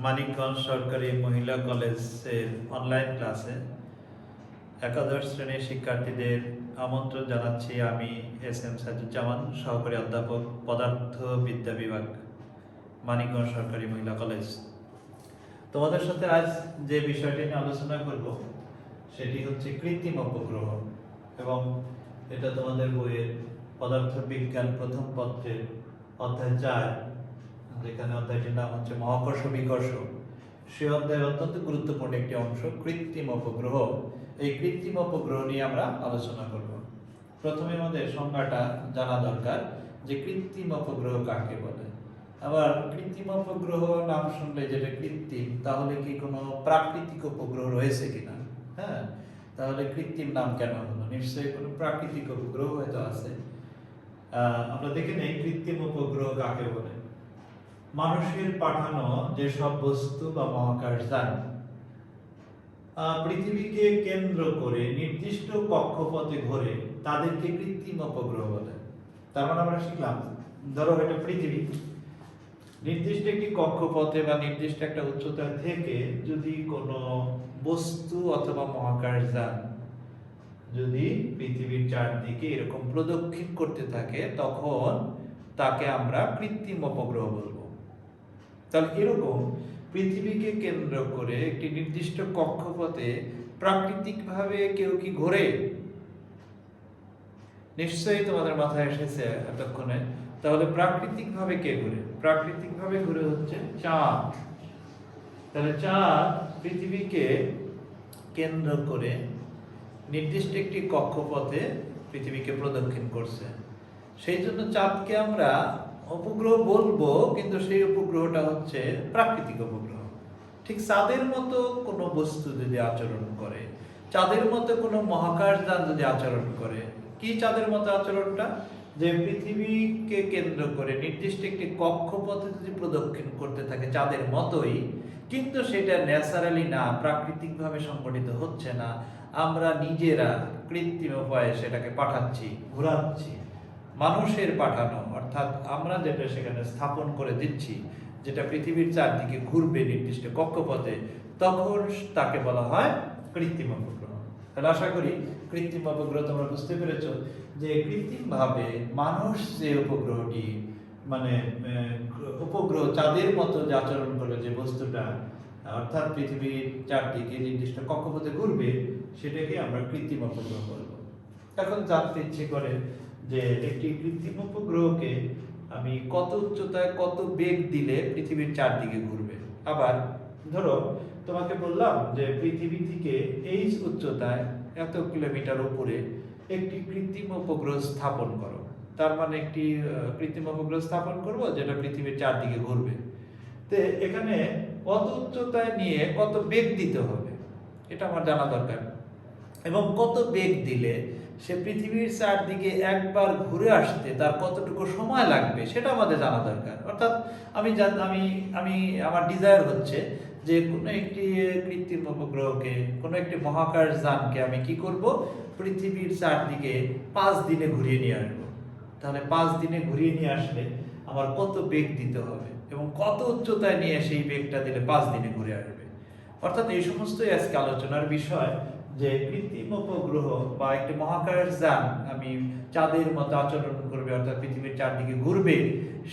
মানিকগঞ্জ সরকারি মহিলা কলেজের অনলাইন ক্লাসে একাদশ শ্রেণীর শিক্ষার্থীদের আমন্ত্রণ জানাচ্ছি। আমি এস.এম. সাইদুজ্জামান, সহকারী অধ্যাপক, পদার্থবিদ্যা বিভাগ, মানিকগঞ্জ সরকারি মহিলা কলেজ। তোমাদের সাথে আজ যে বিষয়টি নিয়ে আলোচনা করব সেটি হচ্ছে কৃত্রিম উপগ্রহ, এবং এটা তোমাদের বইয়ের পদার্থবিজ্ঞান প্রথম পত্রের অধ্যায় 4, যেখানে অধ্যায়টির নাম হচ্ছে মহাকর্ষ বিকর্ষ। সে অধ্যায়ের অত্যন্ত গুরুত্বপূর্ণ একটি অংশ কৃত্রিম উপগ্রহ। এই কৃত্রিম উপগ্রহ নিয়ে আমরা আলোচনা করব। প্রথমে আমাদের সংজ্ঞাটা জানা দরকার যে কৃত্রিম উপগ্রহ কাকে বলে। আবার কৃত্রিম উপগ্রহ নাম শুনলে যেটা কৃত্রিম, তাহলে কি কোনো প্রাকৃতিক উপগ্রহ রয়েছে কিনা? হ্যাঁ, তাহলে কৃত্রিম নাম কেন হলো? নিশ্চয়ই কোনো প্রাকৃতিক উপগ্রহ হয়তো আছে। আমরা দেখে নেই কৃত্রিম উপগ্রহ কাকে বলে। মানুষের পাঠানো যেসব বস্তু বা মহাকাশযান পৃথিবীকে কেন্দ্র করে নির্দিষ্ট কক্ষপথে ঘোরে, তাদেরকে কৃত্রিম উপগ্রহ বলে। তার মানে আমরা শিখলাম, ধরো এটা পৃথিবী, নির্দিষ্ট একটি কক্ষপথে বা নির্দিষ্ট একটা উচ্চতা থেকে যদি কোনো বস্তু অথবা মহাকাশযান যদি পৃথিবীর চারদিকে এরকম প্রদক্ষিণ করতে থাকে, তখন তাকে আমরা কৃত্রিম উপগ্রহ বলবো। তাহলে এরকম পৃথিবীকে কেন্দ্র করে একটি নির্দিষ্ট কক্ষপথে প্রাকৃতিকভাবে কেউ কি ঘোরে? নিশ্চয়ই তোমাদের মাথায় এসেছে এতক্ষণে। তাহলে প্রাকৃতিকভাবে কে ঘুরে? প্রাকৃতিকভাবে ঘুরে হচ্ছে চাঁদ। তাহলে চাঁদ পৃথিবীকে কেন্দ্র করে নির্দিষ্ট একটি কক্ষপথে পৃথিবীকে প্রদক্ষিণ করছে। সেই জন্য চাঁদকে আমরা উপগ্রহ বলবো, কিন্তু সেই উপগ্রহটা হচ্ছে প্রাকৃতিক উপগ্রহ। ঠিক চাঁদের মতো কোনো বস্তু যদি আচরণ করে, চাঁদের মতো কোনো মহাকাশযান যদি আচরণ করে, কি চাঁদের মতো আচরণটা? যে পৃথিবীকে কেন্দ্র করে নির্দিষ্ট একটি কক্ষপথে যদি প্রদক্ষিণ করতে থাকে চাঁদের মতোই, কিন্তু সেটা ন্যাচারালি না, প্রাকৃতিকভাবে সংগঠিত হচ্ছে না, আমরা নিজেরা কৃত্রিম উপায়ে সেটাকে পাঠাচ্ছি, ঘোরাচ্ছি। মানুষের পাঠানো, অর্থাৎ আমরা যেটা সেখানে স্থাপন করে দিচ্ছি, যেটা পৃথিবীর চারদিকে ঘুরবে নির্দিষ্ট কক্ষপথে, তখন তাকে বলা হয় কৃত্রিম উপগ্রহ। তাহলে আশা করি কৃত্রিম উপগ্রহ তোমরা বুঝতে পেরেছো যে কৃত্রিমভাবে মানুষ যে উপগ্রহটি, মানে উপগ্রহ চাঁদের মতো যে আচরণ করবে, যে বস্তুটা অর্থাৎ পৃথিবীর চারদিকে নির্দিষ্ট কক্ষপথে ঘুরবে, সেটাকে আমরা কৃত্রিম উপগ্রহ বলবো। এখন জানতে ইচ্ছে করে যে একটি কৃত্রিম উপগ্রহকে আমি কত উচ্চতায় কত বেগ দিলে পৃথিবীর চারদিকে ঘুরবে। আবার ধরো তোমাকে বললাম যে পৃথিবী থেকে এই উচ্চতায় এত কিলোমিটার উপরে একটি কৃত্রিম উপগ্রহ স্থাপন করো। তার মানে একটি কৃত্রিম উপগ্রহ স্থাপন করব যেটা পৃথিবীর চারদিকে ঘুরবে। তো এখানে কত উচ্চতায় নিয়ে কত বেগ দিতে হবে এটা আমার জানা দরকার, এবং কত বেগ দিলে সে পৃথিবীর চারদিকে একবার ঘুরে আসতে তার কতটুকু সময় লাগবে সেটা আমাদের জানা দরকার। অর্থাৎ আমি আমার ডিজায়ার হচ্ছে যে কোনো একটি কৃত্রিম উপগ্রহকে, কোনো একটি মহাকাশযানকে আমি কি করব, পৃথিবীর চারদিকে 5 দিনে ঘুরিয়ে নিয়ে আসবো। তাহলে 5 দিনে ঘুরিয়ে নিয়ে আসলে আমার কত বেগ দিতে হবে এবং কত উচ্চতায় নিয়ে সেই বেগটা দিলে 5 দিনে ঘুরে আসবে। অর্থাৎ এই সমস্তই আজকে আলোচনার বিষয়, যে কৃত্রিম উপগ্রহ বা একটি মহাকাশযান আমি চাঁদের মতো আচরণ করবে, অর্থাৎ পৃথিবীর চারদিকে ঘুরবে,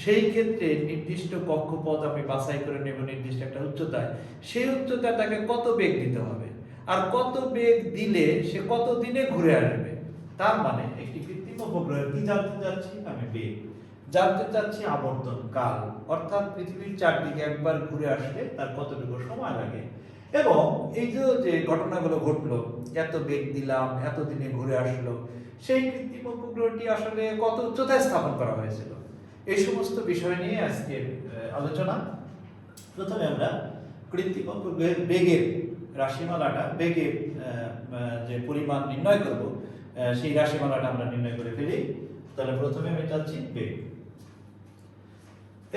সেই ক্ষেত্রে নির্দিষ্ট কক্ষপথ আমি বাছাই করে নেব নির্দিষ্ট একটা উচ্চতায়। সেই উচ্চতায় তাকে কত বেগ দিতে হবে, আর কত বেগ দিলে সে কত দিনে ঘুরে আসবে। তার মানে একটি কৃত্রিম উপগ্রহের কি জানতে চাচ্ছি? আমি বেগ জানতে চাচ্ছি, আবর্তন কাল, অর্থাৎ পৃথিবীর চারদিকে একবার ঘুরে আসলে তার কতটুকু সময় লাগে। এবং এই যে ঘটনাগুলো ঘটলো, এত বেগ দিলাম, এত দিনে ঘুরে আসলো, সেই কৃত্রিম উপগ্রহটি আসলে কত উচ্চতায় স্থাপন করা হয়েছিল, এই সমস্ত বিষয় নিয়ে আজকে আলোচনা। প্রথমে আমরা কৃত্রিম উপগ্রহের বেগের রাশিমালাটা, বেগের যে পরিমাণ নির্ণয় করব, সেই রাশিমালাটা আমরা নির্ণয় করে ফেলি। তাহলে প্রথমে আমি চাচ্ছি বেগ।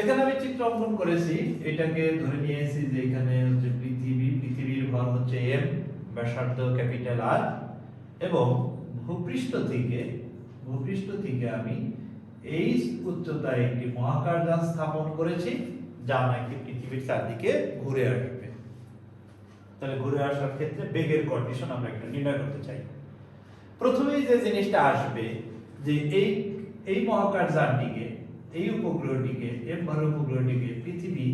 এখানে আমি চিত্র অঙ্কন করেছি, এটাকে ধরে নিয়েছি যে এখানে হচ্ছে পৃথিবীর ভর হচ্ছে m, ব্যাসার্ধ ক্যাপিটাল R, এবং ভূপৃষ্ঠ থেকে আমি এই উচ্চতায় একটি মহাকাশযান স্থাপন করেছি, যা নাকি পৃথিবীর চারদিকে ঘুরে আসবে। তাহলে ঘুরে আসার ক্ষেত্রে বেগের কন্ডিশন আমরা একটু নির্ণয় করতে চাই। প্রথমেই যে জিনিসটা আসবে যে এই মহাকাশ যানটিকে, এই উপগ্রহটিকে, এম ভরের উপগ্রহটিকে পৃথিবী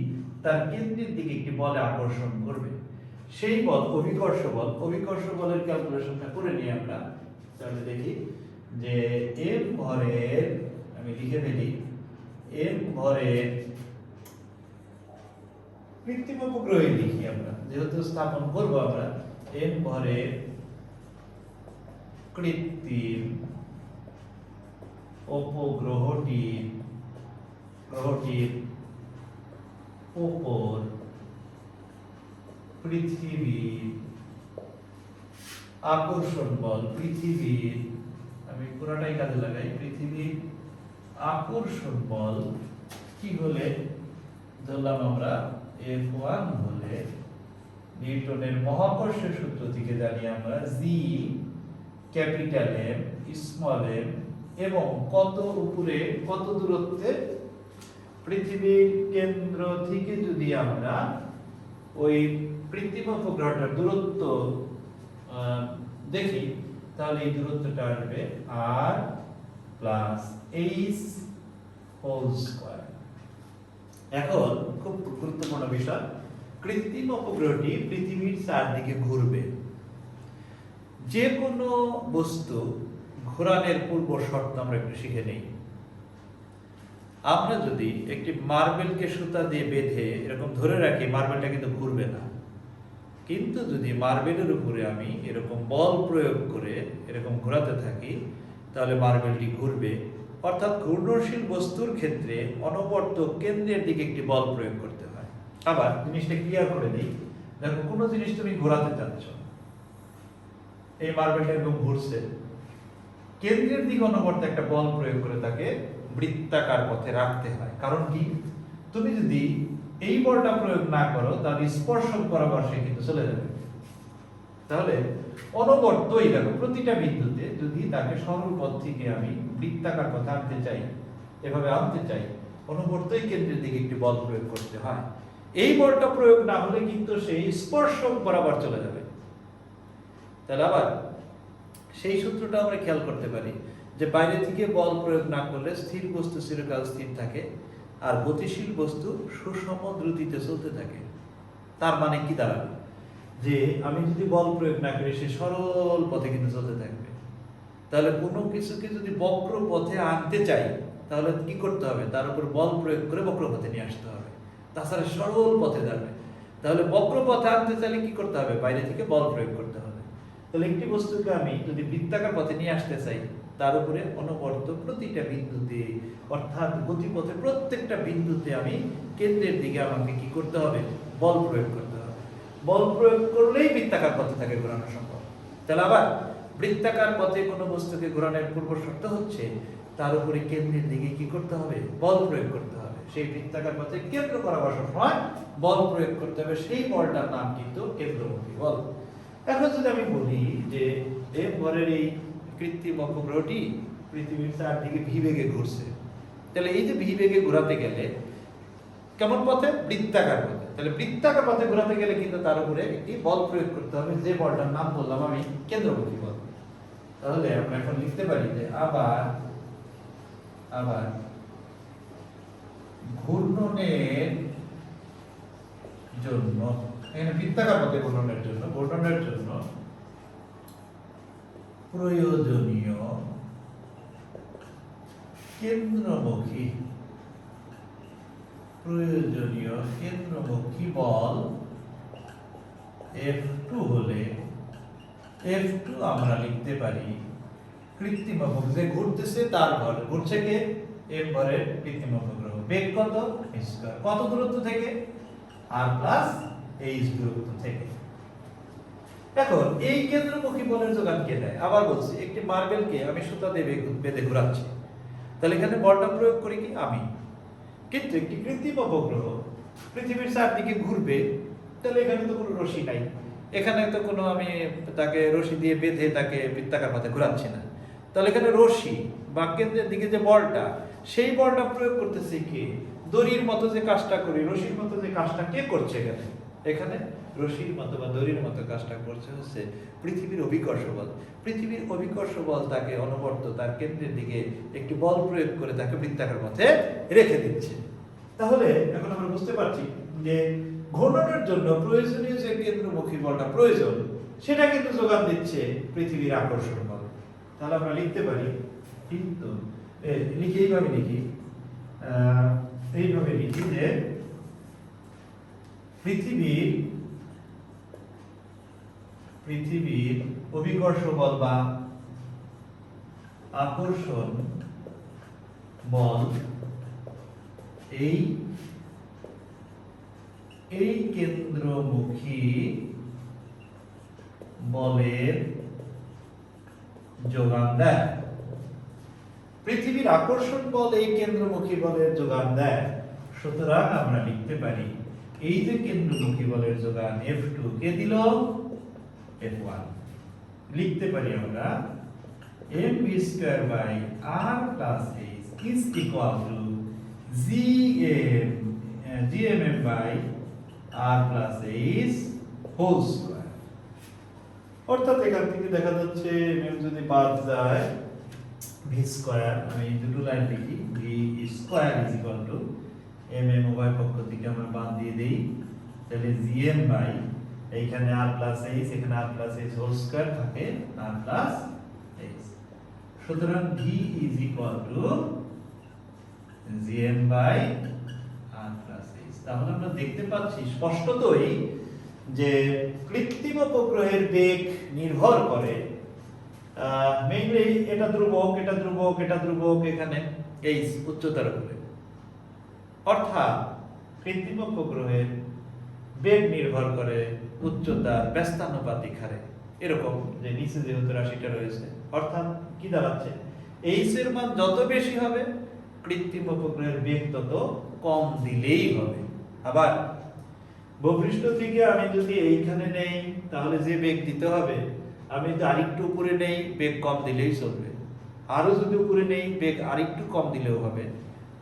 তার কেন্দ্রের দিকে একটি বলে আকর্ষণ করবে। সেই বল অভিকর্ষ বল। অভিকর্ষ বলের ক্যালকুলেশনটা করে নিই আমরা। তাহলে দেখি যে এম ভরের, আমি লিখে ফেলি, এম ভরের কৃত্রিম উপগ্রহে লিখি আমরা, যেহেতু স্থাপন করব আমরা, এম ভরের কৃত্রিম গ্রহটির উপর পৃথিবীর আকর্ষণ বল, পৃথিবীর, আমি পুরাটাই কাজে লাগাই, পৃথিবীর আকর্ষণ বল কি হলে ধরলাম আমরা F1 হলে নিউটনের মহাকর্ষীয় সূত্র থেকে জানি আমরা G capital M small m এবং কত উপরে কত দূরত্বে, পৃথিবীর কেন্দ্র থেকে যদি আমরা ওই কৃত্রিম উপগ্রহটার দূরত্ব দেখি তাহলে এই দূরত্বটা আসবে r plus h whole square. এখন খুব গুরুত্বপূর্ণ বিষয়, কৃত্রিম উপগ্রহটি পৃথিবীর চারদিকে ঘুরবে। যে কোনো বস্তু ঘোরানোর পূর্ব শর্ত আমরা একটু শিখে নেই। আমরা যদি একটি মার্বেলকে সুতা দিয়ে বেঁধে এরকম ধরে রাখি, মার্বেলটা কিন্তু ঘুরবে না। কিন্তু যদি মার্বেলের উপরে আমি এরকম বল প্রয়োগ করে এরকম ঘোরাতে থাকি তাহলে মার্বেলটি ঘুরবে। অর্থাৎ ঘূর্ণনশীল বস্তুর ক্ষেত্রে অনবরত কেন্দ্রের দিকে একটি বল প্রয়োগ করতে হয়। আবার জিনিসটা ক্লিয়ার করে দিই, দেখো কোনো জিনিস তুমি ঘোরাতে চাচ্ছ, এই মার্বেলটা এরকম ঘুরছে, কেন্দ্রের দিকে অনবরত একটা বল প্রয়োগ করে তাকে বৃত্তাকার পথে রাখতে হয়। কারণ কি, তুমি যদি এই বলটা প্রয়োগ না করো তাহলে স্পর্শক বরাবর সে কিন্তু চলে যাবে। তাহলে অনবরতই দেখো প্রতিটা বিন্দুতে যদি তাকে সরল পথ থেকে আমি বৃত্তাকার পথে আনতে চাই, এভাবে আনতে চাই, অনবরতই কেন্দ্রের দিকে একটি বল প্রয়োগ করতে হয়। এই বলটা প্রয়োগ না হলে কিন্তু সেই স্পর্শক বরাবর চলে যাবে। তাহলে আবার সেই সূত্রটা আমরা খেয়াল করতে পারি যে বাইরে থেকে বল প্রয়োগ না করলে স্থির বস্তু চিরকাল স্থির থাকে, আর গতিশীল বস্তু সুষম দ্রুতিতে চলতে থাকে। তার মানে কি দাঁড়াবে, যে আমি যদি বল প্রয়োগ না করি সে সরল পথে কিন্তু চলতে থাকবে। তাহলে কোনো কিছুকে যদি বক্র পথে আনতে চাই তাহলে কি করতে হবে, তার উপর বল প্রয়োগ করে বক্র পথে নিয়ে আসতে হবে, তাছাড়া সরল পথে যাবে। তাহলে বক্র পথে আনতে চাইলে কি করতে হবে, বাইরে থেকে বল প্রয়োগ করতে হবে। তাহলে একটি বস্তুকে আমি যদি বৃত্তাকার পথে নিয়ে আসতে চাই তার উপরে অনবরত প্রতিটা বিন্দুতে, অর্থাৎ গতিপথে প্রত্যেকটা বিন্দুতে আমি কেন্দ্রের দিকে আমাকে কি করতে হবে, বল প্রয়োগ করতে হবে। বল প্রয়োগ করলেই বৃত্তাকার পথে তাকে ঘোরানো সম্ভব। তাহলে আবার বৃত্তাকার পথে কোনো বস্তুকে ঘোরানোর পূর্ব শর্ত হচ্ছে তার উপরে কেন্দ্রের দিকে কি করতে হবে, বল প্রয়োগ করতে হবে। সেই বৃত্তাকার পথে কেন্দ্র বরাবর সময় বল প্রয়োগ করতে হবে, সেই বলটার নাম কিন্তু কেন্দ্রমুখী বল। এখন যদি আমি বলি যে এম ভরের এই কৃত্রিম উপগ্রহটি পৃথিবীর চারদিকে ভি বেগে ঘুরছে, তাহলে এই যে ভি বেগে ঘোরাতে গেলে কেমন পথে, বৃত্তাকার পথে। তাহলে বৃত্তাকার পথে ঘোরাতে গেলে কিন্তু তার উপরে একটি বল প্রয়োগ করতে হবে, যে বলটার নাম বললাম আমি কেন্দ্রমুখী বল। তাহলে আমরা এখন লিখতে পারি যে আবার ঘূর্ণনের জন্য, এখানে বৃত্তাকার পথে ঘূর্ণনের জন্য প্রয়োজনীয় কেন্দ্রমুখী বল F2 হলে F2 আমরা লিখতে পারি কৃত্রিম উপগ্রহ, যে ঘুরতেছে তার ভর, ঘুরছে কে, m ভরের কৃত্রিম উপগ্রহ, বেগ কত, স্কয়ার, কত দূরত্ব থেকে, r প্লাস h দূরত্ব থেকে। এখন এই কেন্দ্রমুখী বলের যোগান কে দেয়, আবার বলছি একটি মার্বেলকে আমি সুতা দিয়ে বেঁধে ঘোরাচ্ছি, তাহলে এখানে বলটা প্রয়োগ করি কি আমি। কিন্তু একটি কৃত্রিম উপগ্রহ পৃথিবীর চারদিকে ঘুরবে, তাহলে এখানে তো কোনো রশি নাই, এখানে তো কোনো আমি তাকে রশি দিয়ে বেঁধে তাকে বৃত্তাকার পথে ঘোরাচ্ছি না। তাহলে এখানে রশি বা কেন্দ্রের দিকে যে বলটা, সেই বলটা প্রয়োগ করতেছে কি, দড়ির মতো যে কাজটা করি, রশির মতো যে কাজটা কে করছে এখানে? এখানে রশির মতো বা দড়ির মতো কাজটা করছে হচ্ছে পৃথিবীর অভিকর্ষ বল। পৃথিবীর অভিকর্ষ বল তাকে অনবরত তার কেন্দ্রের দিকে একটি বল প্রয়োগ করে তাকে বৃত্তাকার পথে রেখে দিচ্ছে। তাহলে এখন আমরা বুঝতে পারছি যে ঘূর্ণনের জন্য প্রয়োজনীয় যে কেন্দ্রমুখী বলটা প্রয়োজন সেটা কিন্তু যোগান দিচ্ছে পৃথিবীর আকর্ষণ বল। তাহলে আমরা লিখতে পারি, কিন্তু লিখি এইভাবে লিখি, যে পৃথিবীর অভিকর্ষ বল বা আকর্ষণ বল এই কেন্দ্রমুখী বলের যোগান দেয়। পৃথিবীর আকর্ষণ বল এই কেন্দ্রমুখী বলের যোগান দেয়। সুতরাং আমরা লিখতে পারি এই যে কেন্দ্রমুখী বলের যোগান F2 কে দিল F1। লিখতে পারি আমরা mv square by r plus h is equal to gmm by r plus h whole square. অর্থাৎ এখান থেকে দেখা যাচ্ছে m যদি বাদ যায় v স্কয়ার, আমি দুটো লাইন লিখি, v square is equal to mm উভয় পক্ষ থেকে আমরা বাদ দিয়ে দেই, তাহলে gm বাই এইখানে r প্লাস h, এখানে r plus h whole square থাকে r প্লাস h। সুতরাং v is equal to gm by r plus h। তাহলে আমরা দেখতে পাচ্ছি স্পষ্টতই যে কৃত্রিম উপগ্রহের বেগ নির্ভর করে মেইনলি এটা ধ্রুবক, এটা ধ্রুবক, এটা ধ্রুবক, এখানে h উচ্চতার উপরে। অর্থাৎ কৃত্রিম উপগ্রহের বেগ নির্ভর করে উচ্চতার ব্যস্তানুপাতিক হারে, এরকম যে নিচে যেহেতু রাশিটা রয়েছে। অর্থাৎ কি দাঁড়াচ্ছে, h এর মান যত বেশি হবে কৃত্রিম উপগ্রহের বেগ তত কম দিলেই হবে। আবার ভূপৃষ্ঠ থেকে আমি যদি এইখানে নেই তাহলে যে বেগ দিতে হবে, আমি যদি আরেকটু উপরে নেই বেগ কম দিলেই চলবে, আরো যদি উপরে নেই বেগ আরেকটু কম দিলেও হবে।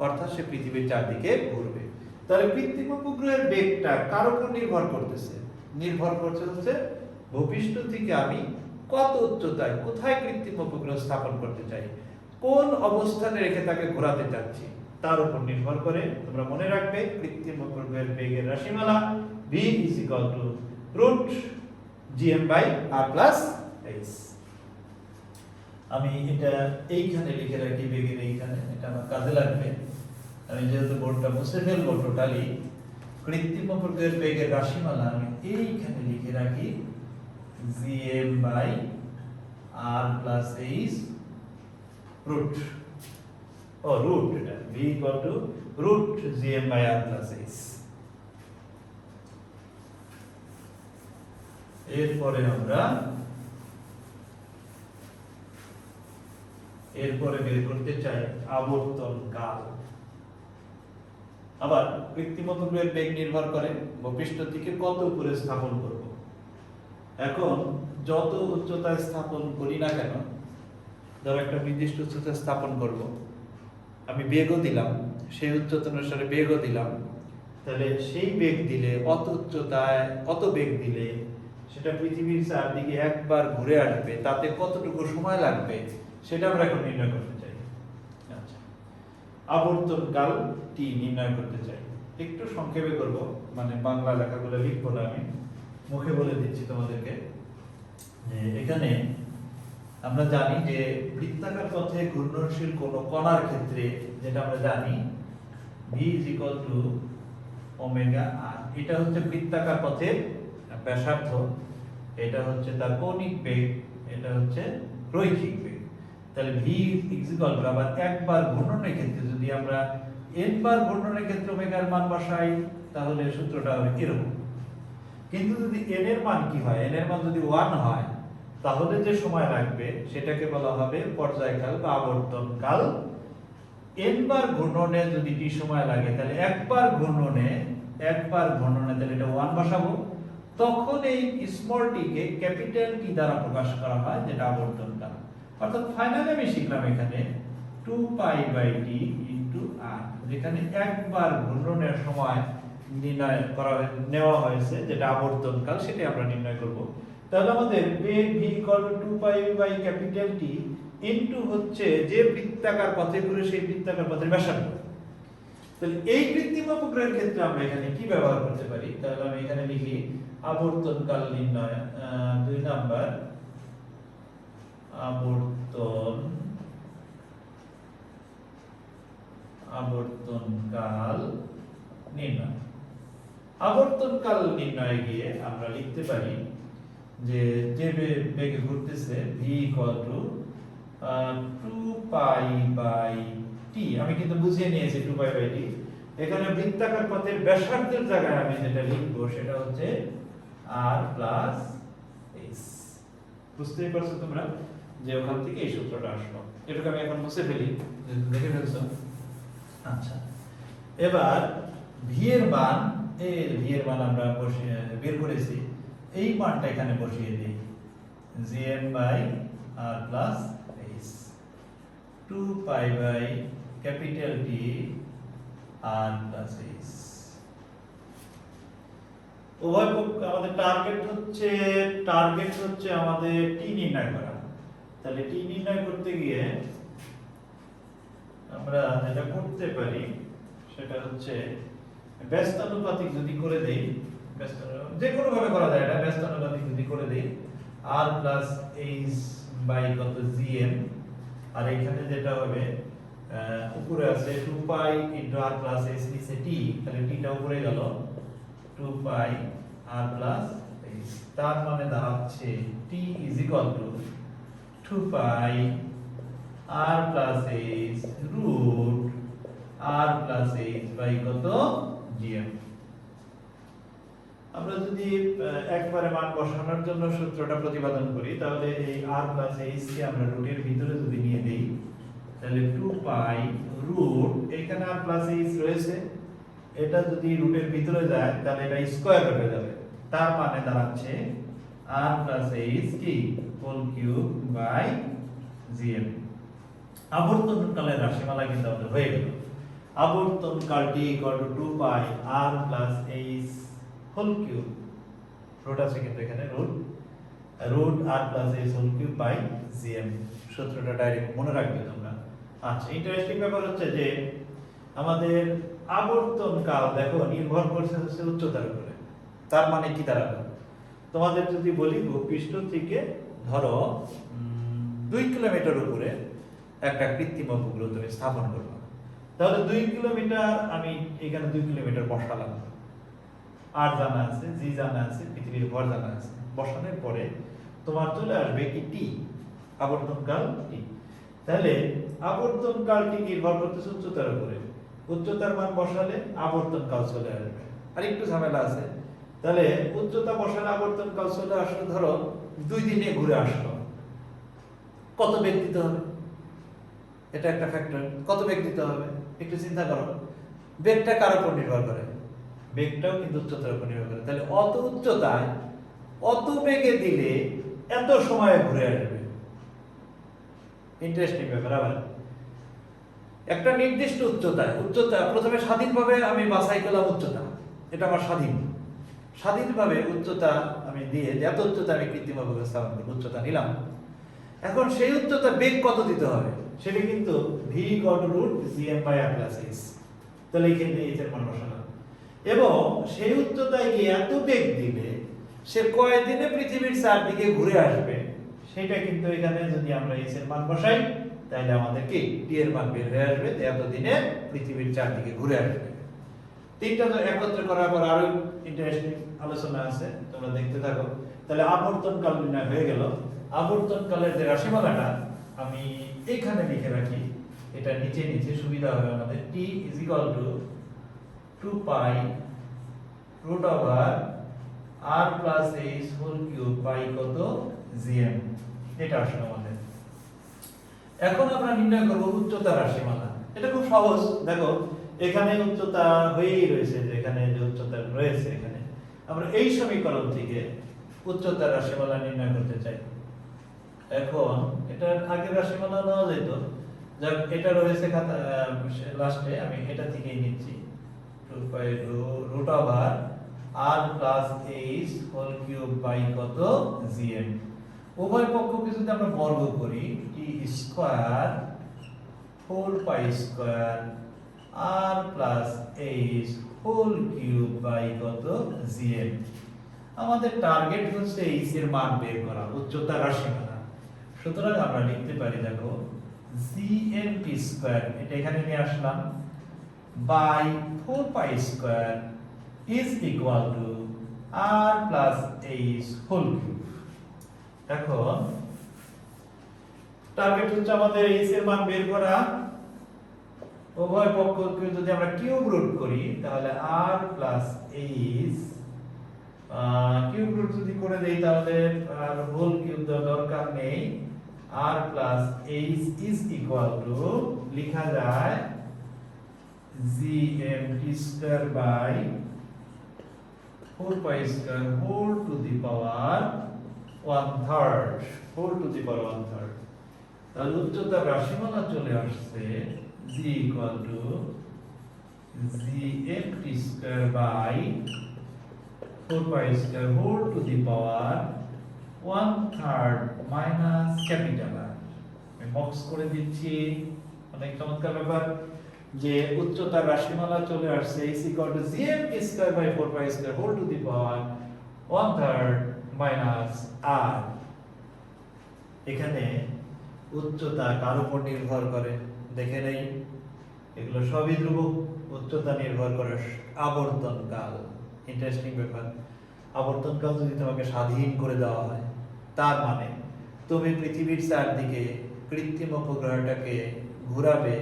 অর্থাৎ সে পৃথিবীর চারদিকে ঘুরবে। তাহলে কৃত্রিম উপগ্রহের বেগটা কার উপর নির্ভর করতেছে? নির্ভর করছে হচ্ছে ভূপৃষ্ঠ থেকে আমি কত উচ্চতায় কোথায় কৃত্রিম উপগ্রহ স্থাপন করতে চাই, কোন অবস্থানে রেখে তাকে ঘোরাতে চাচ্ছি তার উপর নির্ভর করে। তোমরা মনে রাখবে কৃত্রিম উপগ্রহের বেগের রাশিমালা v √gm/r+h। আমি এটা এইখানে লিখে রাখি, বেগের এইখানে, এটা আমার কাজে লাগবে। আমি যেহেতু বোর্ডটা মুছে ফেলবো টোটালি, কৃত্রিম উপগ্রহের বেগের রাশিমালা আমি এইখানে লিখে রাখি gm/r+h রুট এটা v √gm/r+h। এরপরে বের করতে চাই আবর্তন কাল। আবার কৃত্রিম উপগ্রহের বেগ নির্ভর করে ভূপৃষ্ঠ থেকে কত উপরে স্থাপন করব। এখন যত উচ্চতায় স্থাপন করি না কেন, ধরো একটা নির্দিষ্ট উচ্চতায় স্থাপন করব, আমি বেগও দিলাম, সেই উচ্চতা অনুসারে বেগও দিলাম, তাহলে সেই বেগ দিলে অত উচ্চতায় অত বেগ দিলে সেটা পৃথিবীর চারদিকে একবার ঘুরে আসবে, তাতে কতটুকু সময় লাগবে সেটা আমরা এখন নির্ণয় করতে চাই। আচ্ছা, আবর্তন কাল টি নির্ণয় করতে চাই। একটু সংক্ষেপে করব, মানে বাংলা লেখাগুলো লিখবো না, আমি মুখে বলে দিচ্ছি তোমাদেরকে। এখানে আমরা জানি যে বৃত্তাকার পথে ঘূর্ণনশীল কোন কণার ক্ষেত্রে যেটা আমরা জানি v = ω/r। এটা হচ্ছে বৃত্তাকার পথের ব্যাসার্ধ, এটা হচ্ছে তার কৌণিক বেগ, এটা হচ্ছে রৈখিক বেগ। তাহলে v = আবার একবার ঘূর্ণনের ক্ষেত্রে যদি আমরা n বার ঘূর্ণনের ক্ষেত্রে ওমেগার মান বসাই তাহলে সূত্রটা হবে এরকম। কিন্তু যদি n এর মান কি হয়, n এর মান যদি 1 হয় তাহলে যে সময় লাগবে সেটাকে বলা হবে পর্যায়কাল বা আবর্তন কাল। n বার ঘূর্ণনে যদি t সময় লাগে তাহলে একবার ঘূর্ণনে তাহলে এটা 1 বসাবো, তখন এই স্মল টি কে ক্যাপিটাল টি দ্বারা প্রকাশ করা হয়, যেটা আবর্তন কাল। অর্থাৎ ফাইনালি আমি শিখলাম এখানে 2π/t * r, এখানে একবার ঘূর্ণনের সময় নির্ণয় করা নেওয়া হয়েছে, যেটা আবর্তনকাল, সেটা আমরা নির্ণয় করব। তাহলে আমাদের বেগ v = 2π/T ইনটু হচ্ছে যে বৃত্তাকার পথে ঘুরে সেই বৃত্তাকার পথের ব্যাসার্ধ। তাহলে এই কৃত্রিম উপগ্রহের ক্ষেত্রে আমরা এখানে কি ব্যবহার করতে পারি? তাহলে আমি এখানে লিখি আবর্তনকাল নির্ণয় 2 নাম্বার আবর্তনকাল নির্ণয়। আবর্তনকাল নির্ণয়ে গিয়ে আমরা লিখতে পারি যে বেগে ঘুরতেছে v = 2π/T। আমি কিন্তু বুঝিয়ে নিয়েছি 2π/T। এখানে বৃত্তাকার পথের ব্যাসার্ধের জায়গায় আমি যেটা লিখব সেটা হচ্ছে r + s। বুঝতেই পারছো তোমরা যে ওখান থেকে এই সূত্রটা আসলো। এটাকে আমি এখন মুছে ফেলি, দেখে ফেলছো। আচ্ছা, এবার v এর মান আমরা বের করেছি, এই মানটা এখানে বসিয়ে দিই, Gm/r + s 2π/T r + s। উভয় পক্ষ আমাদের টার্গেট হচ্ছে আমাদের t নির্ণয় করা। তাহলে t নির্ণয় করতে গিয়ে আমরা যেটা করতে পারি সেটা হচ্ছে ব্যস্তানুপাতিক যদি করে দেই, যে কোনো ভাবে করা যায়, এটা ব্যস্তানুপাতিক যদি করে দেই r + h/Gm, আর এখানে যেটা হবে উপরে আছে 2π × r + s, নিচে t, তাহলে t টা উপরে গেল 2π r + s। তার মানে দাঁড়াচ্ছে t = 2π r + s √r + h/Gm। আমরা যদি একবারে মান বসানোর জন্য সূত্রটা প্রতিপাদন করি, তাহলে এই r + h কে আমরা রুটের ভিতরে যদি নিয়ে দেই, তাহলে 2π রুট, এখানে r + h রয়েছে, এটা যদি রুটের ভিতরে যায় তাহলে এটা স্কয়ার হয়ে যাবে। তার মানে দাঁড়াচ্ছে r + h কি /Gm। আবর্তনকালের রাশিমালা কিন্তু আমাদের হয়ে গেল। আবর্তনকাল t = 2π r + h whole cube, root আছে কিন্তু এখানে √r + h whole cube by Gm। সূত্রটা ডাইরেক্ট মনে রাখবে তোমরা। আচ্ছা, ইন্টারেস্টিং ব্যাপার হচ্ছে যে আমাদের আবর্তনকাল দেখো নির্ভর করছে হচ্ছে উচ্চতার উপরে। তার মানে কি দাঁড়ালো? তোমাদের যদি বলি ভূপৃষ্ঠ থেকে ধরো 2 কিলোমিটার উপরে একটা কৃত্রিম উপগ্রহ তুমি স্থাপন করবে, তাহলে 2 কিলোমিটার আমি এখানে 2 কিলোমিটার বসালাম, আর জানা আছে, জি জানা আছে, পৃথিবীর ভর জানা আছে। বসানোর পরে তোমার চলে আসবে কি টি, আবর্তনকাল টি। তাহলে আবর্তনকালটি নির্ভর করতেছে উচ্চতার উপরে। উচ্চতার মান বসালে আবর্তনকাল চলে আসবে। আর একটু ঝামেলা আছে, তাহলে উচ্চতা বসালে আবর্তনকাল চলে আসলো, ধরো 2 দিনে ঘুরে আসলো, কত বেগ দিতে হবে? এটা একটা ফ্যাক্টর। কত বেগ দিতে হবে একটু চিন্তা করো। বেগটা কার উপর নির্ভর করে? বেগটাও কিন্তু উচ্চতার উপর নির্ভর করে। তাহলে অত উচ্চতায় অত বেগে দিলে এত সময়ে ঘুরে আসবে। ইন্টারেস্টিং ব্যাপার। আবার একটা নির্দিষ্ট উচ্চতা প্রথমে স্বাধীনভাবে আমি বাছাই করলাম উচ্চতা, এটা আমার স্বাধীনভাবে উচ্চতা আমি দিয়ে এত উচ্চতা আমি কৃত্রিমভাবে স্থাপন করব, উচ্চতা নিলাম। এখন সেই উচ্চতা বেগ কত দিতে হবে সেটা কিন্তু v = √Gm/r + s। তাহলে এখানে h এর মান বসালাম, এবং সেই উচ্চতায় গিয়ে এত বেগ দিলে সে কয় দিনে পৃথিবীর চারদিকে ঘুরে আসবে সেটা কিন্তু এখানে যদি আমরা h এর মান বসাই তাহলে আমাদের কি t এর মান বের হয়ে আসবে, এত দিনে পৃথিবীর চারদিকে ঘুরে আসবে। তিনটা তো একত্র করার পর আরো ইন্টারেস্টিং আলোচনা আছে, তোমরা দেখতে থাকো। তাহলে আবর্তনকাল নির্ণয় হয়ে গেল। আবর্তনকালের যে রাশিমালাটা আমি এইখানে লিখে রাখি, এটা নিচে সুবিধা হবে আমাদের। t = 2π √r + h whole cube by কত Gm। এটা আসলে আমাদের। এখন আমরা নির্ণয় করব উচ্চতা রাশিমালা। এটা খুব সহজ। দেখো এখানে উচ্চতা হয়েই রয়েছে, যে এখানে যে উচ্চতা রয়েছে, এখানে আমরা এই সমীকরণ থেকে উচ্চতার রাশিমালা নির্ণয় করতে চাই। এখন এটার আগের রাশিমালা নেওয়া যেত, যাক এটা রয়েছে খাতা লাস্টে আমি এটা থেকেই নিচ্ছি 2 pi root over r plus h whole cube by কত gm। উভয় পক্ষকে যদি আমরা বর্গ করি t square 4 pi square r plus h whole cube by কত gm। আমাদের টার্গেট হচ্ছে h এর মান বের করা, উচ্চতা রাশিমালা। সুতরাং আমরা লিখতে পারি দেখো gm t স্কয়ার, এটা এখানে নিয়ে আসলাম, by 4 pi square is equal to r plus h whole cube. এখন টার্গেট হচ্ছে আমাদের h এর মান বের করা। উভয় পক্ষকে যদি আমরা কিউব রুট করি তাহলে r plus h cube root যদি করে দেই তাহলে আর হোল কিউব দেওয়ার দরকার নেই। r plus h is equal to লেখা যায় gm t square by 4 pi square whole to the power 1/3, whole to the power 1/3। তাহলে উচ্চতার রাশিমালা চলে আসছে g equal to gm t square by 4 pi square whole to the power 1/3 minus capital R। আমি box করে দিচ্ছি, অনেক চমৎকার ব্যাপার যে উচ্চতার রাশিমালা চলে আসছে is equal to gm t square by 4 pi square whole to the power 1/3 minus r। এখানে উচ্চতা কার উপর নির্ভর করে দেখে নেই, এগুলো সবই ধ্রুবক। উচ্চতা নির্ভর করে আবর্তনকাল, ইন্টারেস্টিং ব্যাপার। আবর্তনকাল যদি তোমাকে স্বাধীন করে দেওয়া হয় তার মানে তুমি পৃথিবীর চারদিকে কৃত্রিম উপগ্রহটাকে ঘোরাবে,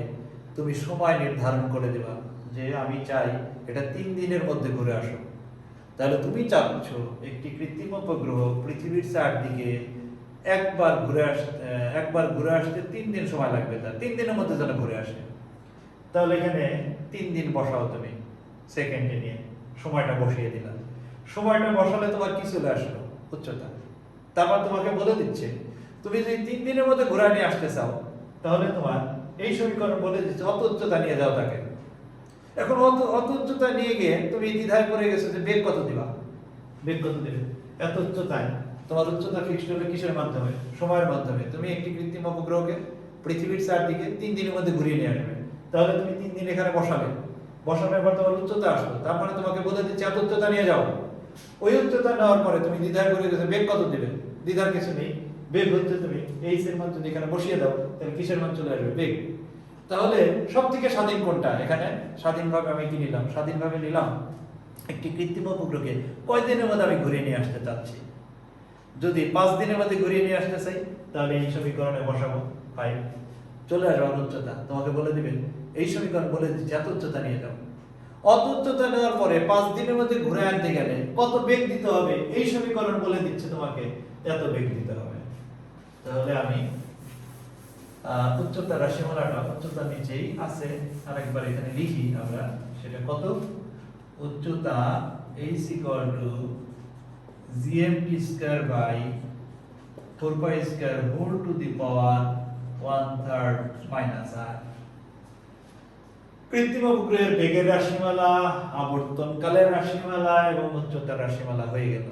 তুমি সময় নির্ধারণ করে দেবা যে আমি চাই এটা 3 দিনের মধ্যে ঘুরে আসো। তাহলে তুমি চাচ্ছ একটি কৃত্রিম উপগ্রহ পৃথিবীর চারদিকে একবার ঘুরে আসতে 3 দিন সময় লাগবে, তার 3 দিনের মধ্যে যেন ঘুরে আসে। তাহলে এখানে 3 দিন বসাও, তুমি সেকেন্ডে নিয়ে সময়টা বসিয়ে দিলাম। সময়টা বসালে তোমার কি চলে আসলো? উচ্চতা। তারপর তোমাকে বলে দিচ্ছে তুমি যদি 3 দিনের মধ্যে ঘুরে নিয়ে আসতে চাও তাহলে তোমার এই সমীকরণ বলে দিচ্ছে অত উচ্চতা নিয়ে যাও তাকে। এখন অত উচ্চতা নিয়ে গিয়ে তুমি দ্বিধায় পড়ে গেছো যে বেগ কত দিবা, বেগ কত দেবে। এত উচ্চতায় তোমার উচ্চতা ফিক্সড হবে কিসের মাধ্যমে? সময়ের মাধ্যমে। তুমি একটি কৃত্রিম উপগ্রহকে পৃথিবীর চারদিকে 3 দিনের মধ্যে ঘুরিয়ে নিয়ে আসবে। তাহলে তুমি 3 দিন এখানে বসাবে, বসানোর পর তোমার উচ্চতা আসলো, তারপরে তোমাকে বলে দিচ্ছে এত উচ্চতা নিয়ে যাও। ওই উচ্চতা নেওয়ার পরে তুমি দ্বিধায় পড়ে গেছো বেগ কত দিবে, দ্বিধার কিছু নেই। বেগ হচ্ছে তুমি এইচ এর মান যদি এখানে বসিয়ে দাও তাহলে কিসের মান চলে আসবে? বেগ। তাহলে সবথেকে স্বাধীন কোনটা? এখানে স্বাধীনভাবে আমি কি নিলাম? স্বাধীনভাবে নিলাম একটি কৃত্রিম উপগ্রহকে কয় দিনের মধ্যে আমি ঘুরিয়ে নিয়ে আসতে চাচ্ছি। যদি 5 দিনের মধ্যে ঘুরিয়ে নিয়ে আসতে চাই তাহলে এই সমীকরণে বসাবো 5, চলে আসবে উচ্চতা। তোমাকে বলে দিবে এই সমীকরণ বলে দিচ্ছে এত উচ্চতা নিয়ে যাও। অত উচ্চতা নেওয়ার পরে 5 দিনের মধ্যে ঘুরে আনতে গেলে কত বেগ দিতে হবে এই সমীকরণ বলে দিচ্ছে তোমাকে এত বেগ দিতে হবে। তাহলে আমি উচ্চতা রাশিমালাটা উচ্চতার নিচেই আছে, আরেকবার এখানে লিখি আমরা সেটা কত। উচ্চতা h equal to gm t square by 4 pi square whole to the power 1/3 minus r। কৃত্রিম উপগ্রহের বেগের রাশিমালা, আবর্তনকালের রাশিমালা এবং উচ্চতার রাশিমালা হয়ে গেল।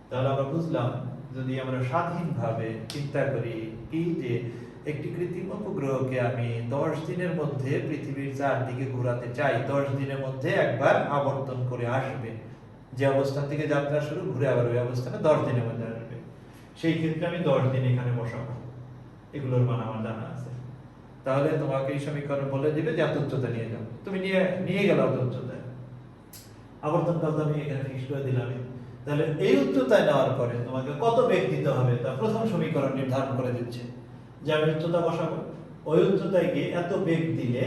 তাহলে আমরা বুঝলাম যদি আমরা স্বাধীনভাবে চিন্তা করি কি যে একটি কৃত্রিম উপগ্রহকে আমি 10 দিনের মধ্যে পৃথিবীর চারদিকে ঘোরাতে চাই, 10 দিনের মধ্যে একবার আবর্তন করে আসবে, যে অবস্থান থেকে যাত্রা শুরু ঘুরে আবার ওই অবস্থানে 10 দিনের মধ্যে আসবে। সেই ক্ষেত্রে আমি 10 দিন এখানে বসাবো, এগুলোর মান আমার জানা আছে। তাহলে তোমাকে এই সমীকরণ বলে দিবে যে এত উচ্চতা নিয়ে যাও, তুমি নিয়ে গেলে অত উচ্চতায়। আবর্তনকাল আমি এখানে ফিক্স করে দিলাম। তাহলে এই উচ্চতায় নেওয়ার পরে তোমাকে কত বেগ দিতে হবে তা প্রথম সমীকরণ নির্ধারণ করে দিচ্ছে যে আমি উচ্চতা বসাবো, ওই উচ্চতায় গিয়ে এত বেগ দিলে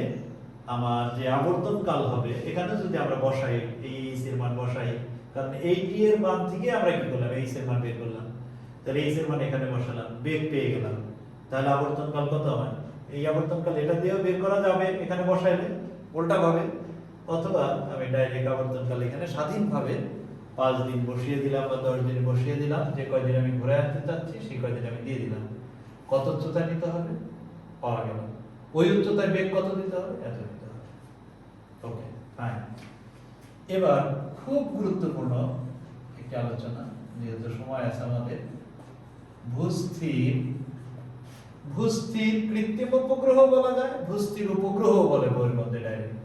আমার যে আবর্তনকাল হবে এখানে যদি আমরা বসাই এই এইচ এর মান বসাই, কারণ এই টি এর মান থেকে আমরা কি করলাম এইচ এর মান বের করলাম, তাহলে এইচ এর মান এখানে বসালাম, বেগ পেয়ে গেলাম। তাহলে আবর্তনকাল কত হয়? এই আবর্তনকাল এটা দিয়েও বের করা যাবে এখানে বসাইলে উল্টা ভাবে, অথবা আমি ডাইরেক্ট আবর্তনকাল এখানে স্বাধীনভাবে 5 দিন বসিয়ে দিলাম বা 10 দিন বসিয়ে দিলাম, যে কয়দিন আমি ঘুরে আসতে চাচ্ছি সেই কয়দিন আমি দিয়ে দিলাম। কত উচ্চতা নিতে হবে? পাওয়া গেল। ওই উচ্চতায় বেগ কত দিতে হবে? এত দিতে হবে। ওকে, ফাইন। এবার খুব গুরুত্বপূর্ণ একটি আলোচনা, যেহেতু সময় আছে আমাদের। ভূস্থির কৃত্রিম উপগ্রহ বলা যায়, ভূস্থির উপগ্রহ বলে বইয়ের মধ্যে ডাইরেক্ট।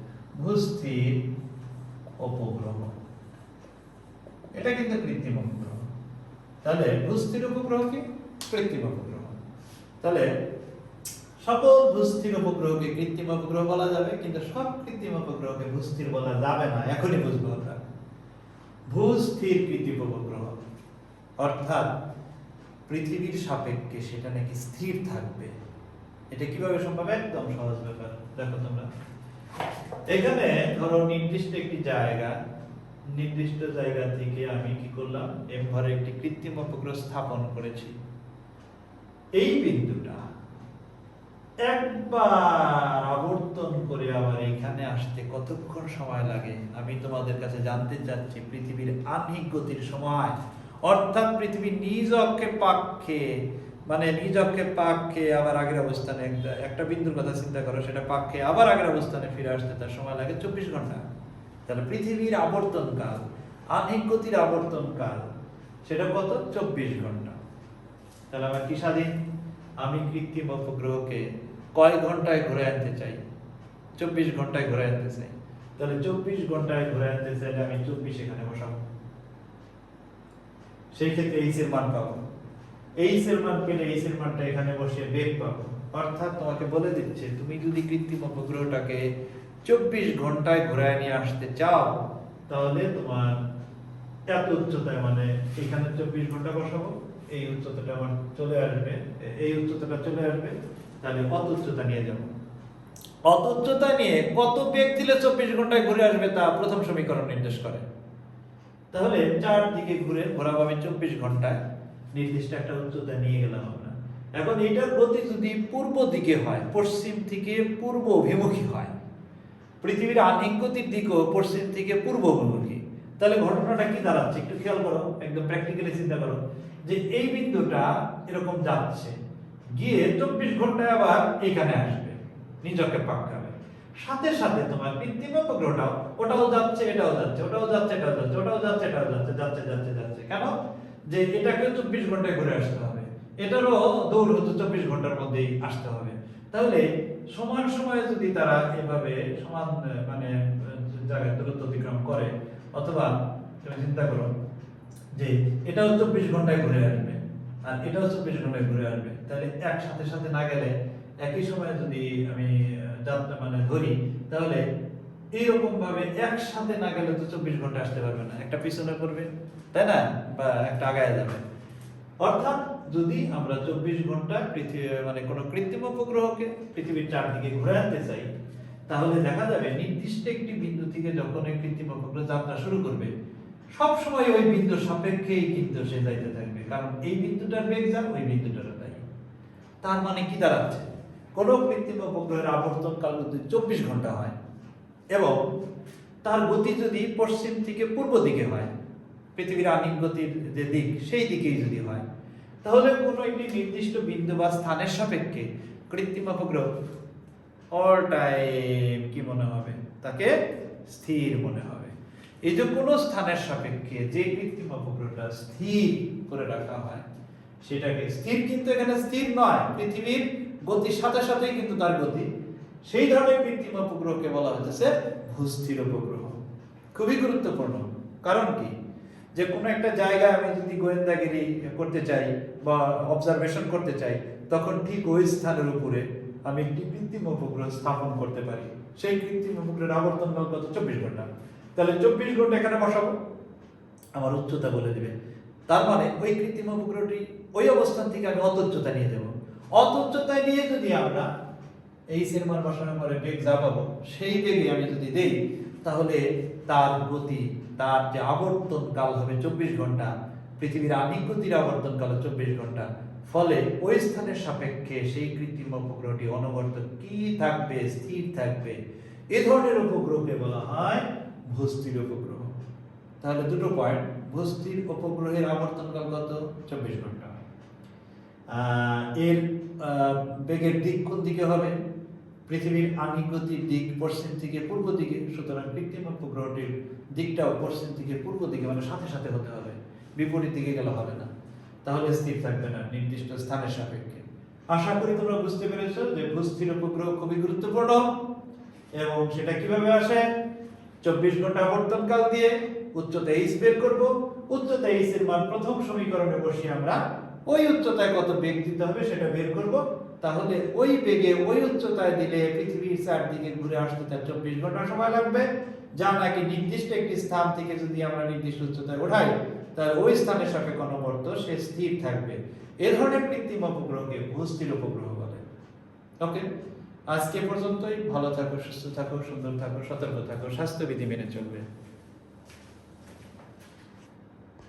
ভূস্থির উপগ্রহ, এটা কিন্তু কৃত্রিম উপগ্রহ। তাহলে ভূস্থির উপগ্রহ কি? কৃত্রিম উপগ্রহ। তাহলে সকল ভূস্থির উপগ্রহকে কৃত্রিম উপগ্রহ বলা যাবে, কিন্তু সব কৃত্রিম উপগ্রহকে ভূস্থির বলা যাবে না। এখনই বুঝবো আমরা। ভূস্থির কৃত্রিম উপগ্রহ অর্থাৎ পৃথিবীর সাপেক্ষে সেটা নাকি স্থির থাকবে। এটা কিভাবে সম্ভব? একদম সহজ ব্যাপার। দেখো তোমরা, এখানে ধরো নির্দিষ্ট একটি জায়গা, নির্দিষ্ট জায়গা থেকে আমি কি করলাম, এমভাবে একটি কৃত্রিম উপগ্রহ স্থাপন করেছি। এই বিন্দুটা একবার আবর্তন করে আবার এখানে আসতে কতক্ষণ সময় লাগে আমি তোমাদের কাছে জানতে চাচ্ছি। পৃথিবীর আহ্নিক গতির সময়, অর্থাৎ পৃথিবীর নিজ অক্ষে পাক্ষে, মানে নিজ অক্ষে পাক্ষে আবার আগের অবস্থানে, একটা বিন্দুর কথা চিন্তা করো, সেটা পাক্ষে আবার আগের অবস্থানে ফিরে আসতে তার সময় লাগে 24 ঘন্টা। তাহলে পৃথিবীর আবর্তন কাল, আহ্নিক গতির আবর্তন কাল, সেটা কত? 24 ঘন্টা। তাহলে আমার কি স্বাধীন? আমি কৃত্রিম উপগ্রহকে কয় ঘন্টায় ঘুরে আনতে চাই? 24 ঘন্টায় ঘুরে আনতে চাই। তাহলে 24 ঘন্টায় ঘুরে আনতে চাইলে আমি 24 এখানে বসাবো। সেই ক্ষেত্রে এইচ এর মান পাবো। এইচ এর মান পেলে এইচ এর মানটা এখানে বসিয়ে বেগ পাবো। অর্থাৎ তোমাকে বলে দিচ্ছে, তুমি যদি কৃত্রিম উপগ্রহটাকে 24 ঘন্টায় ঘুরে নিয়ে আসতে চাও, তাহলে তোমার এত উচ্চতায়, মানে এখানে 24 ঘন্টা বসাবো, এই উচ্চতাটা আমার চলে আসবে, এই উচ্চতাটা চলে আসবে, তাহলে কত উচ্চতা নিয়ে যাব। অত উচ্চতা নিয়ে কত বেগ দিলে 24 ঘন্টায় ঘুরে আসবে তা প্রথম সমীকরণ নির্দেশ করে। তাহলে চারদিকে ঘুরে ঘোরাবো আমি 24 ঘন্টায়, নির্দিষ্ট একটা উচ্চতা নিয়ে গেলাম আমরা। এখন এটার গতি যদি পূর্ব দিকে হয়, পশ্চিম থেকে পূর্ব অভিমুখী হয়, পৃথিবীর আহ্নিক গতির দিকও পশ্চিম থেকে পূর্ব অভিমুখী, তাহলে ঘটনাটা কি দাঁড়াচ্ছে একটু খেয়াল করো, একদম প্র্যাকটিক্যালি চিন্তা করো। যে এই বিন্দুটা এরকম যাচ্ছে, গিয়ে 24 ঘন্টায় আবার এখানে আসবে নিজকে পাকাবে। সাথে সাথে তোমার কৃত্রিম উপগ্রহটাও ওটাও যাচ্ছে, এটাও যাচ্ছে, ওটাও যাচ্ছে, এটাও যাচ্ছে, ওটাও যাচ্ছে, এটাও যাচ্ছে, যাচ্ছে যাচ্ছে যাচ্ছে। কেন? যে এটাকে 24 ঘন্টায় ঘুরে আসতে হবে, এটারও দৌড় হচ্ছে 24 ঘন্টার মধ্যেই আসতে হবে। তাহলে সমান সময়ে যদি তারা এভাবে সমান মানে জায়গায় দূরত্ব অতিক্রম করে, অথবা তুমি চিন্তা করো যে এটাও 24 ঘন্টায় ঘুরে আসবে আর এটাও 24 ঘন্টায় ঘুরে আসবে, তাহলে একসাথে সাথে না গেলে, একই সময়ে যদি আমি যাত্রা মানে ধরি, তাহলে এইরকম ভাবে একসাথে না গেলে তো 24 ঘন্টা আসতে পারবে না, একটা পিছনে পড়বে, তাই না, বা একটা আগায় যাবে। অর্থাৎ যদি আমরা 24 ঘন্টা পৃথিবী মানে কোনো কৃত্রিম উপগ্রহকে পৃথিবীর চারদিকে ঘুরে আনতে চাই, তাহলে দেখা যাবে নির্দিষ্ট একটি বিন্দু থেকে যখন এই কৃত্রিম উপগ্রহ যাত্রা শুরু করবে, সব সময় ওই বিন্দুর সাপেক্ষেই কিন্তু সে যাইতে থাকবে, কারণ এই বিন্দুটার বেগ যা ওই বিন্দুটারও তাই। তার মানে কি দাঁড়াচ্ছে, কোনো কৃত্রিম উপগ্রহের আবর্তন কাল যদি 24 ঘন্টা হয় এবং তার গতি যদি পশ্চিম থেকে পূর্ব দিকে হয়, পৃথিবীর আহ্নিক গতির যে দিক সেই দিকেই যদি হয়, তাহলে কোনো একটি নির্দিষ্ট বিন্দু বা স্থানের সাপেক্ষে কৃত্রিম উপগ্রহ অল টাইম কি মনে হবে, তাকে স্থির মনে হবে। এই যে কোনো স্থানের সাপেক্ষে যে কৃত্রিম উপগ্রহটা স্থির করে রাখা হয় সেটাকে স্থির, কিন্তু এখানে স্থির নয়, পৃথিবীর গতির সাথে সাথেই কিন্তু তার গতি, সেই ধরনের কৃত্রিম উপগ্রহকে বলা হচ্ছে ভূস্থির উপগ্রহ। খুবই গুরুত্বপূর্ণ। কারণ কি, যে কোনো একটা জায়গায় আমি যদি গোয়েন্দাগিরি করতে চাই বা অবজারভেশন করতে চাই, তখন ঠিক ওই স্থানের উপরে আমি একটি কৃত্রিম উপগ্রহ স্থাপন করতে পারি। সেই কৃত্রিম উপগ্রহের আবর্তন কাল কত? 24 ঘন্টা। তাহলে 24 ঘন্টা এখানে বসাবো, আমার উচ্চতা বলে দিবে। তার মানে ওই কৃত্রিম উপগ্রহটি ওই অবস্থান থেকে আমি অত উচ্চতা নিয়ে যাব। অত উচ্চতায় নিয়ে যদি আমরা এই এর মান বসানোর পরে বেগ যা পাবো, সেই বেগে আমি যদি দেই, তাহলে তার গতি, তার যে আবর্তন কাল হবে 24 ঘন্টা, পৃথিবীর আহ্নিক গতির আবর্তন কাল 24 ঘন্টা। ফলে ওই স্থানের সাপেক্ষে সেই কৃত্রিম উপগ্রহটি অনবরত কি থাকবে? স্থির থাকবে। এ ধরনের উপগ্রহকে বলা হয় ভূস্থির উপগ্রহ। তাহলে দুটো পয়েন্ট, ভূস্থির উপগ্রহের আবর্তন কাল কত? 24 ঘন্টা। এর বেগের দিক কোন দিকে হবে? পৃথিবীর আণবিক গতির দিক পশ্চিম থেকে পূর্ব দিকে, সুতরাং কৃত্রিম উপগ্রহটির দিকটাও পশ্চিম থেকে পূর্ব দিকে, মানে সাথে সাথে হতে হবে, বিপরীত দিকে গেলে হবে না, তাহলে স্থির থাকবে না নির্দিষ্ট স্থানের সাপেক্ষে। আশা করি তোমরা বুঝতে পেরেছো যে ভূস্থির উপগ্রহ খুবই গুরুত্বপূর্ণ এবং সেটা কিভাবে আসে। 24 ঘন্টা আবর্তনকাল দিয়ে উচ্চতা h বের করব, উচ্চতা h এর মান প্রথম সমীকরণে বসিয়ে আমরা ওই উচ্চতায় কত বেগ দিতে হবে সেটা বের করব, তাহলে ওই বেগে ওই উচ্চতায় দিলে পৃথিবীর চারদিকে ঘুরে আসতে তার 24 ঘন্টা সময় লাগবে, যা নাকি নির্দিষ্ট একটি স্থান থেকে যদি আমরা নির্দিষ্ট উচ্চতায় ওঠাই তাহলে ওই স্থানের সাপেক্ষে অনবরত সে স্থির থাকবে। এ ধরনের কৃত্রিম উপগ্রহকে ভূস্থির উপগ্রহ বলে। ওকে, আজকে পর্যন্তই। ভালো থাকো, সুস্থ থাকো, সুন্দর থাকো, সতর্ক থাকো, স্বাস্থ্যবিধি মেনে চলবে।